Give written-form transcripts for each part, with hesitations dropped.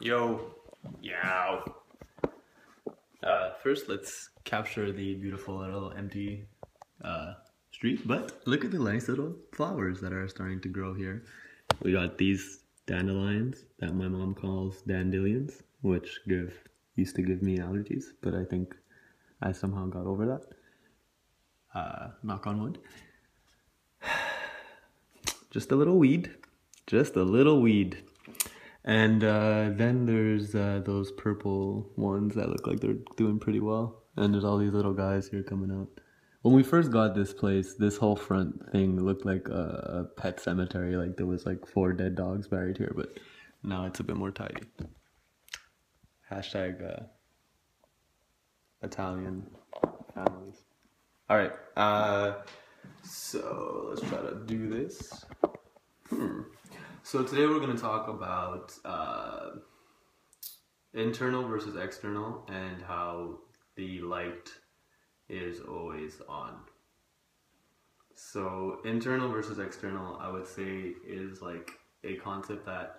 Yo, yow. First, let's capture the beautiful little empty street. But look at the nice little flowers that are starting to grow here. We got these dandelions that my mom calls dandelions, which used to give me allergies, but I think I somehow got over that. Knock on wood. Just a little weed. Just a little weed. And then there's those purple ones that look like they're doing pretty well. And there's all these little guys here coming out. When we first got this place, this whole front thing looked like a pet cemetery. Like there was like 4 dead dogs buried here, but now it's a bit more tidy. Hashtag Italian families. All right, so let's try to do this. So today we're going to talk about internal versus external and how the light is always on. So internal versus external, I would say, is like a concept that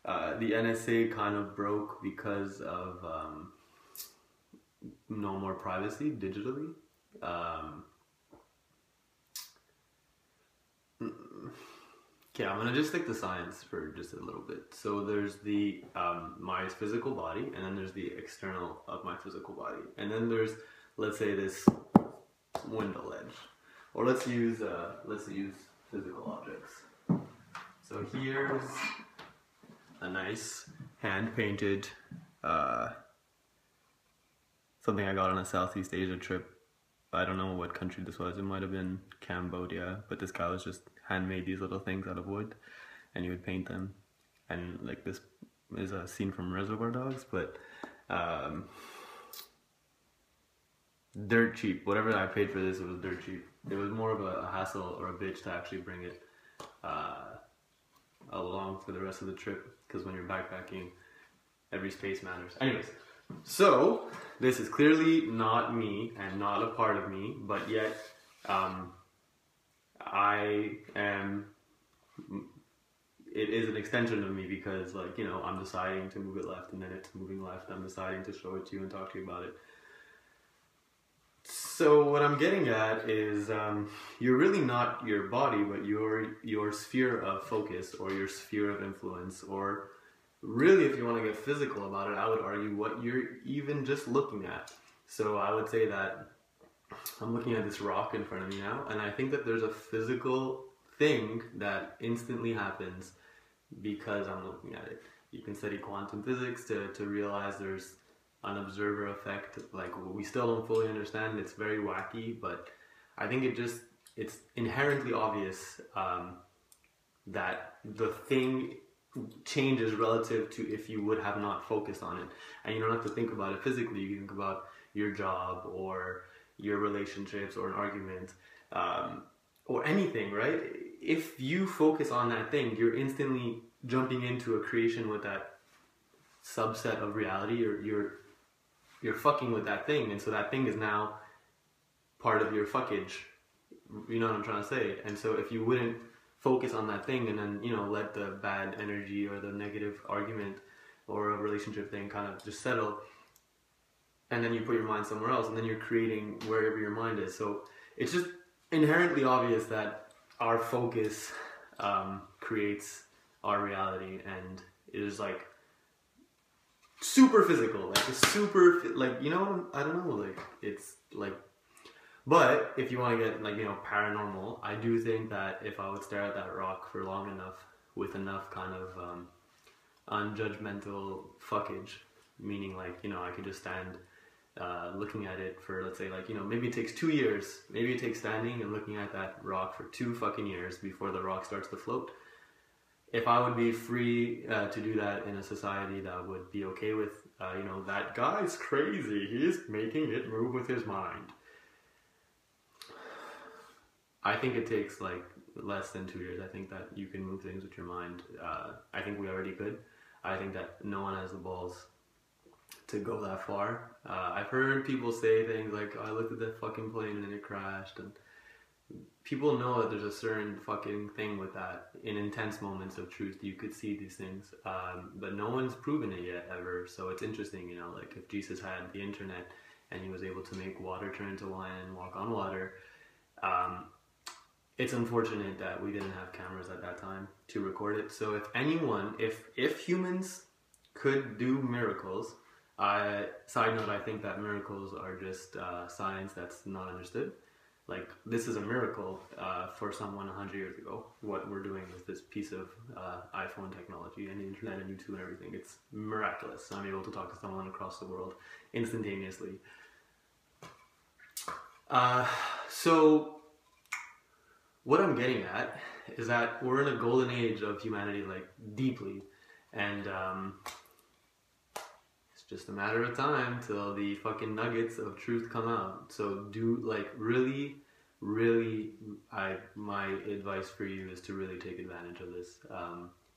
the NSA kind of broke because of no more privacy digitally. Okay, I'm gonna just stick to science for just a little bit. So there's the my physical body, and then there's the external of my physical body, and then there's, let's say, this window ledge, or let's use physical objects. So here's a nice hand painted something I got on a Southeast Asia trip. I don't know what country this was. It might have been Cambodia, but this guy was just handmade these little things out of wood, and he would paint them. And like, this is a scene from Reservoir Dogs, but dirt cheap. Whatever I paid for this, it was dirt cheap. It was more of a hassle or a bitch to actually bring it along for the rest of the trip, because when you're backpacking, every space matters. Anyways. So, this is clearly not me and not a part of me, but yet it is an extension of me, because, like, you know, I'm deciding to move it left and then it's moving left. I'm deciding to show it to you and talk to you about it. So what I'm getting at is you're really not your body, but your sphere of focus, or your sphere of influence, or really, if you want to get physical about it, I would argue what you're even just looking at. So I would say that I'm looking at this rock in front of me now, and I think that there's a physical thing that instantly happens because I'm looking at it. You can study quantum physics to realize there's an observer effect. Like, we still don't fully understand. It's very wacky, but I think it's inherently obvious that the thing changes relative to if you would have not focused on it. And you don't have to think about it physically. You can think about your job or your relationships or an argument or anything, right? If you focus on that thing, you're instantly jumping into a creation with that subset of reality, or you're fucking with that thing, and so that thing is now part of your fuckage. You know what I'm trying to say? And so if you wouldn't focus on that thing and then, you know, let the bad energy or the negative argument or a relationship thing kind of just settle, and then you put your mind somewhere else, and then you're creating wherever your mind is. So it's just inherently obvious that our focus creates our reality, and it is like super physical, like a super, like, you know, I don't know, like, it's like. But if you want to get, like, you know, paranormal, I do think that if I would stare at that rock for long enough with enough kind of unjudgmental fuckage, meaning, like, you know, I could just stand looking at it for, let's say, like, you know, maybe it takes 2 years. Maybe it takes standing and looking at that rock for 2 fucking years before the rock starts to float. If I would be free to do that in a society that would be okay with, you know, that guy's crazy, he's making it move with his mind. I think it takes like less than 2 years. I think that you can move things with your mind. I think we already could. I think that no one has the balls to go that far. I've heard people say things like, oh, I looked at that fucking plane and then it crashed, and people know that there's a certain fucking thing with that. In intense moments of truth, you could see these things, but no one's proven it yet ever. So it's interesting, you know, like if Jesus had the internet and he was able to make water turn into wine and walk on water, it's unfortunate that we didn't have cameras at that time to record it. So if anyone, if humans could do miracles, side note, I think that miracles are just science that's not understood. Like, this is a miracle for someone 100 years ago, what we're doing with this piece of iPhone technology and the internet and YouTube and everything. It's miraculous. I'm able to talk to someone across the world instantaneously. So what I'm getting at is that we're in a golden age of humanity, like, deeply. And it's just a matter of time till the fucking nuggets of truth come out. So my advice for you is to really take advantage of this.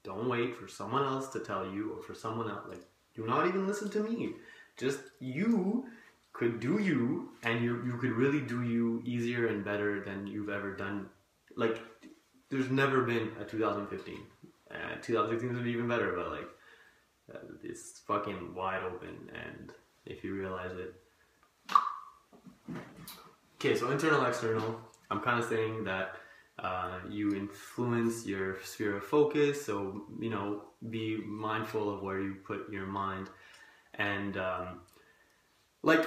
Don't wait for someone else to tell you, or for someone else, like, do not even listen to me. Just you could do you, and you could really do you easier and better than you've ever done. Like, there's never been a 2015. 2016 is gonna be even better, but like, it's fucking wide open, and if you realize it. Okay, so internal, external. I'm kind of saying that you influence your sphere of focus, so, you know, be mindful of where you put your mind, and like,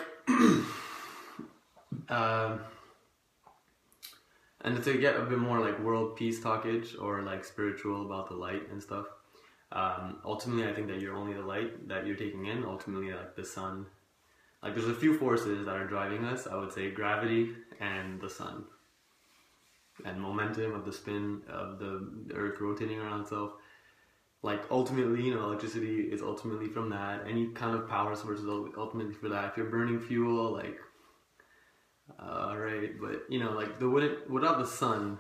and to get a bit more like world peace talkage, or like spiritual about the light and stuff. Ultimately, I think that you're only the light that you're taking in. Ultimately, like the sun. Like, there's a few forces that are driving us. I would say gravity and the sun. And momentum of the spin of the earth rotating around itself. Like, ultimately, you know, electricity is ultimately from that. Any kind of power source is ultimately for that. If you're burning fuel, like, alright, but, you know, like, without the sun,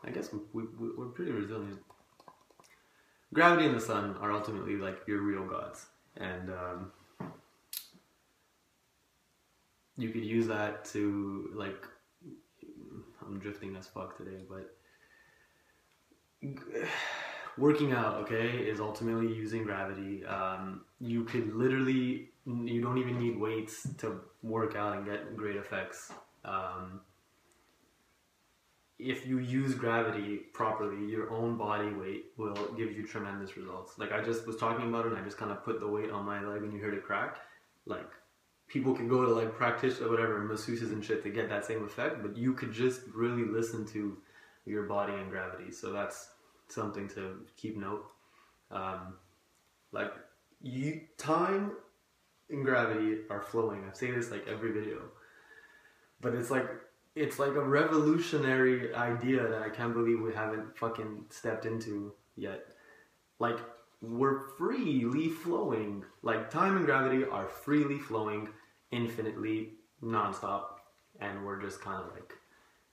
I guess we're pretty resilient. Gravity and the sun are ultimately, like, your real gods. And, you could use that to, like, I'm drifting as fuck today, but working out, okay, is ultimately using gravity. You could literally, you don't even need weights to work out and get great effects. If you use gravity properly, your own body weight will give you tremendous results. Like, I just was talking about it, and I just kind of put the weight on my leg and you heard it crack. Like, people can go to, like, practice or whatever, masseuses and shit to get that same effect, but you could just really listen to your body and gravity. So that's something to keep note. Like, time and gravity are flowing. I say this like every video, but it's like a revolutionary idea that I can't believe we haven't fucking stepped into yet. Like, we're freely flowing. Like, time and gravity are freely flowing infinitely, non-stop, and we're just kind of like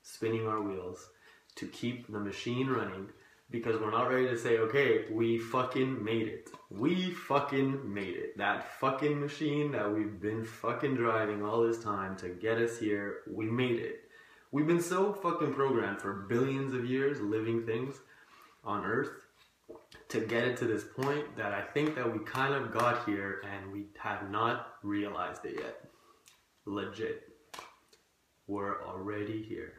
spinning our wheels to keep the machine running, because we're not ready to say, okay, we fucking made it. We fucking made it. That fucking machine that we've been fucking driving all this time to get us here, we made it. We've been so fucking programmed for billions of years, living things on Earth, to get it to this point that I think that we kind of got here and we have not realized it yet. Legit. We're already here.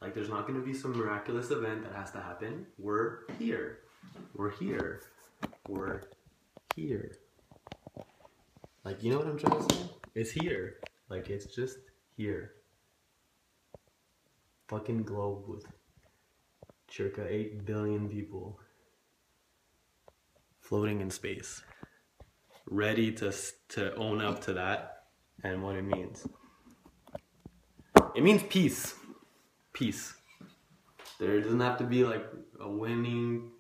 Like, there's not going to be some miraculous event that has to happen. We're here. We're here. We're here. Like, you know what I'm trying to say? It's here. Like, it's just here. Fucking globe with circa 8 billion people floating in space, ready to own up to that and what it means. It means peace. Peace. There doesn't have to be like a winning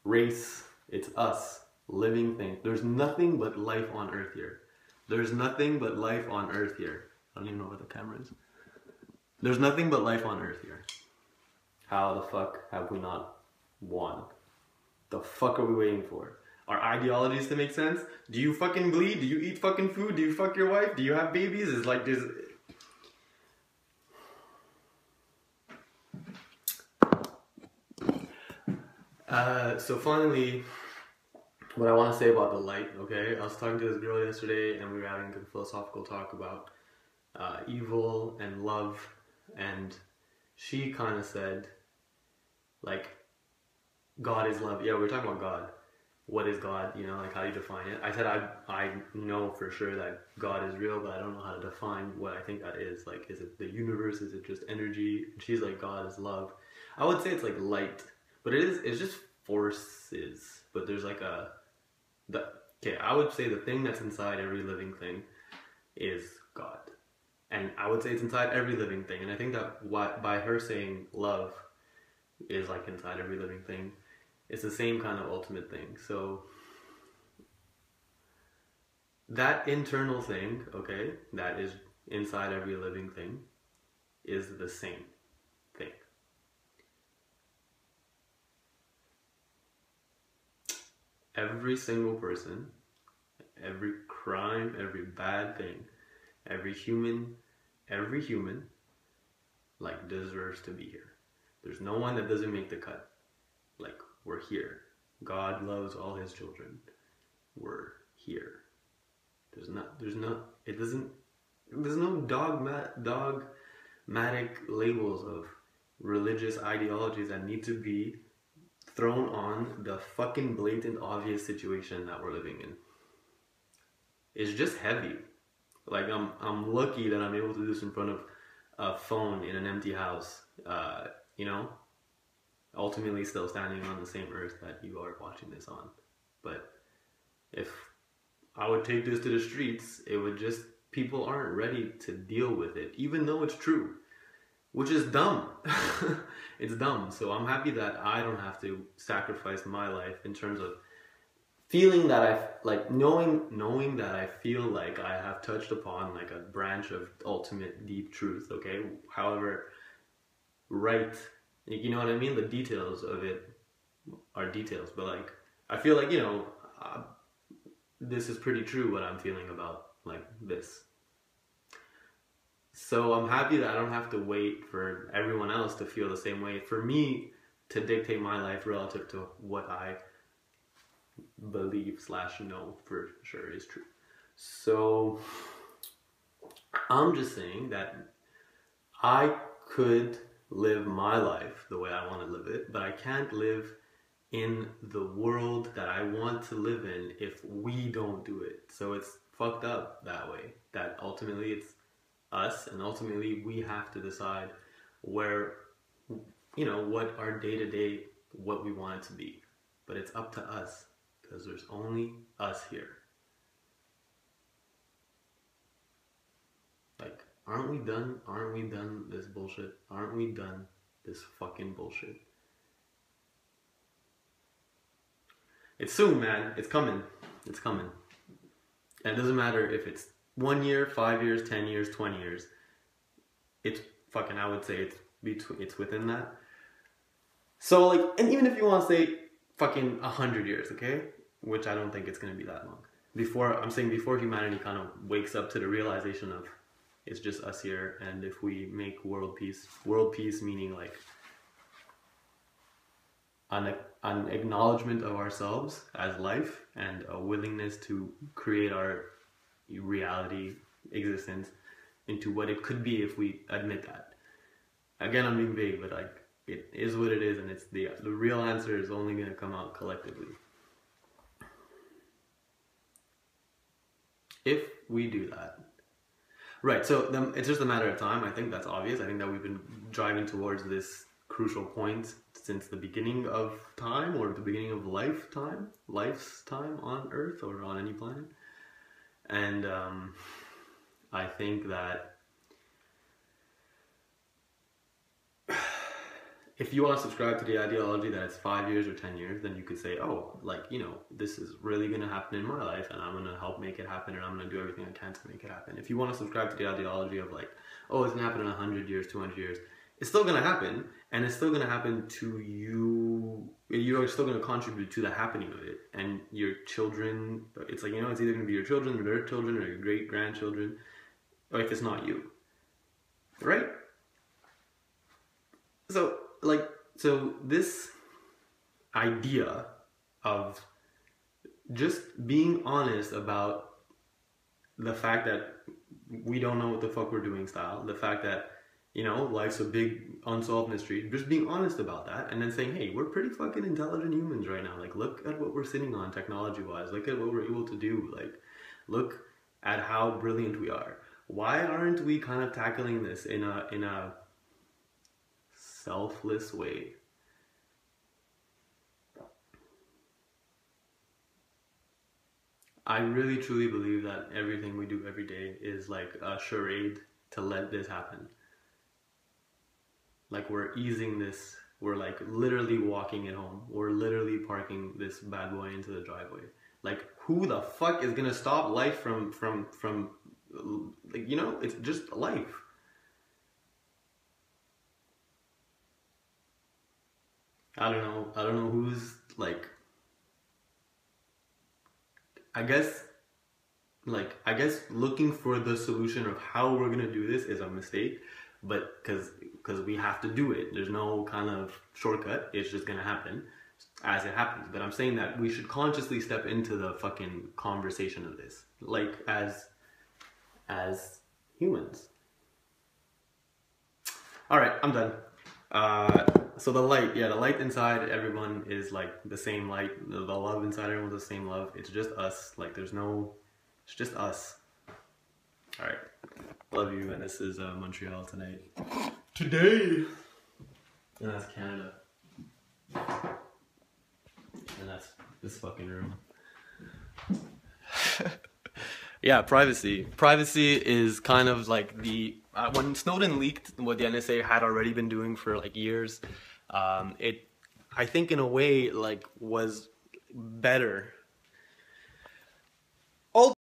race. It's us, living things. There's nothing but life on Earth here. There's nothing but life on Earth here. I don't even know where the camera is. There's nothing but life on Earth here. How the fuck have we not won? The fuck are we waiting for? Are ideologies to make sense? Do you fucking bleed? Do you eat fucking food? Do you fuck your wife? Do you have babies? It's like this. So finally, what I want to say about the light, okay? I was talking to this girl yesterday, and we were having a good philosophical talk about evil and love, and she kind of said, like, God is love. Yeah, we were talking about God. What is God? You know, like, how do you define it? I said I know for sure that God is real, but I don't know how to define what I think that is. Like, is it the universe? Is it just energy? And she's like, God is love. I would say it's like light, but it's just forces. But there's like okay, I would say the thing that's inside every living thing is God. And I would say it's inside every living thing. And I think that by her saying love is like inside every living thing, it's the same kind of ultimate thing. So that internal thing, okay, that is inside every living thing is the same thing. Every single person, every crime, every bad thing, every human, like, deserves to be here. There's no one that doesn't make the cut. Like, we're here. God loves all his children. We're here. There's no dogmatic labels of religious ideologies that need to be thrown on the fucking blatant obvious situation that we're living in. It's just heavy. Like, I'm lucky that I'm able to do this in front of a phone in an empty house, you know, ultimately still standing on the same earth that you are watching this on. But if I would take this to the streets, it would just, people aren't ready to deal with it, even though it's true, which is dumb. It's dumb. So I'm happy that I don't have to sacrifice my life in terms of feeling that knowing that I feel like I have touched upon like a branch of ultimate deep truth, okay? However, right, you know what I mean? The details of it are details, but like, I feel like, you know, this is pretty true what I'm feeling about like this. So I'm happy that I don't have to wait for everyone else to feel the same way, for me to dictate my life relative to what I believe / know for sure is true. So I'm just saying that I could live my life the way I want to live it, but I can't live in the world that I want to live in if we don't do it. So it's fucked up that way, that ultimately it's us, and ultimately we have to decide where, you know, what our day-to-day, what we want it to be. But it's up to us, because there's only us here. Like, aren't we done this bullshit? Aren't we done this fucking bullshit? It's soon, man. It's coming. It's coming. And it doesn't matter if it's 1 year, 5 years, 10 years, 20 years. It's fucking, I would say it's within that. So like, and even if you want to say fucking 100 years, okay? Which I don't think it's going to be that long. Before humanity kind of wakes up to the realization of it's just us here, and if we make world peace meaning like an acknowledgement of ourselves as life and a willingness to create our reality, existence, into what it could be if we admit that. Again, I'm being vague, but like, it is what it is, and it's the real answer is only going to come out collectively. If we do that. Right, so it's just a matter of time. I think that's obvious. I think that we've been driving towards this crucial point since the beginning of time, or the beginning of life's time on Earth or on any planet. And I think that if you want to subscribe to the ideology that it's 5 years or 10 years, then you could say, oh, like, you know, this is really going to happen in my life, and I'm going to help make it happen, and I'm going to do everything I can to make it happen. If you want to subscribe to the ideology of like, oh, it's going to happen in 100 years, 200 years, it's still going to happen, and it's still going to happen to you. You're still going to contribute to the happening of it, and your children, it's like, you know, it's either going to be your children or their children or your great-grandchildren, or if it's not you, right? So this, idea of just being honest about the fact that we don't know what the fuck we're doing style, the fact that, you know, life's a big unsolved mystery, just being honest about that, and then saying, hey, we're pretty fucking intelligent humans right now. Like, look at what we're sitting on technology-wise. Look at what we're able to do. Like, look at how brilliant we are. Why aren't we kind of tackling this in a selfless way? I really truly believe that everything we do every day is like a charade to let this happen. Like, we're easing this, we're like literally walking it home. We're literally parking this bad boy into the driveway. Like, who the fuck is gonna stop life from like, you know, it's just life. I don't know who's like, I guess I guess looking for the solution of how we're gonna do this is a mistake, but because we have to do it. There's no kind of shortcut. It's just gonna happen as it happens. But I'm saying that we should consciously step into the fucking conversation of this, like as humans. All right, I'm done. So the light, yeah, the light inside everyone is like the same light. The love inside everyone's the same love. It's just us. Like, there's no, it's just us. All right, love you. And this is Montreal tonight. Today. And that's Canada. And that's this fucking room. Yeah, privacy. Privacy is kind of like the when Snowden leaked what the NSA had already been doing for like years. It, I think, in a way, like, was better